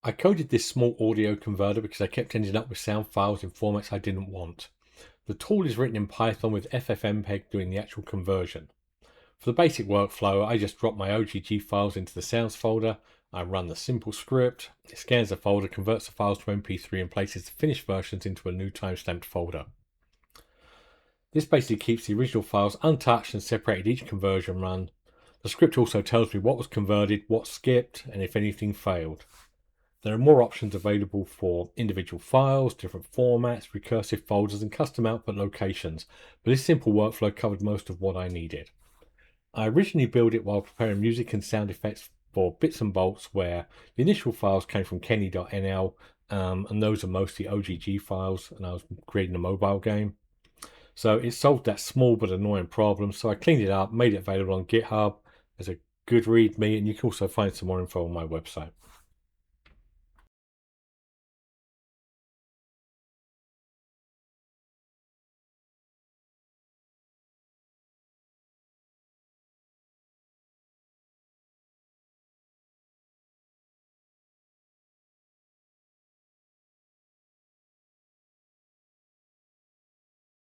I coded this small audio converter because I kept ending up with sound files in formats I didn't want. The tool is written in Python with FFmpeg doing the actual conversion. For the basic workflow, I just drop my OGG files into the sounds folder, I run the simple script, it scans the folder, converts the files to MP3 and places the finished versions into a new timestamped folder. This basically keeps the original files untouched and separated each conversion run. The script also tells me what was converted, what skipped, and if anything failed. There are more options available for individual files, different formats, recursive folders, and custom output locations, but this simple workflow covered most of what I needed. I originally built it while preparing music and sound effects for Bits and Bolts, where the initial files came from kenny.nl, and those are mostly OGG files, and I was creating a mobile game. So it solved that small but annoying problem, so I cleaned it up, made it available on GitHub as a good README, and you can also find some more info on my website.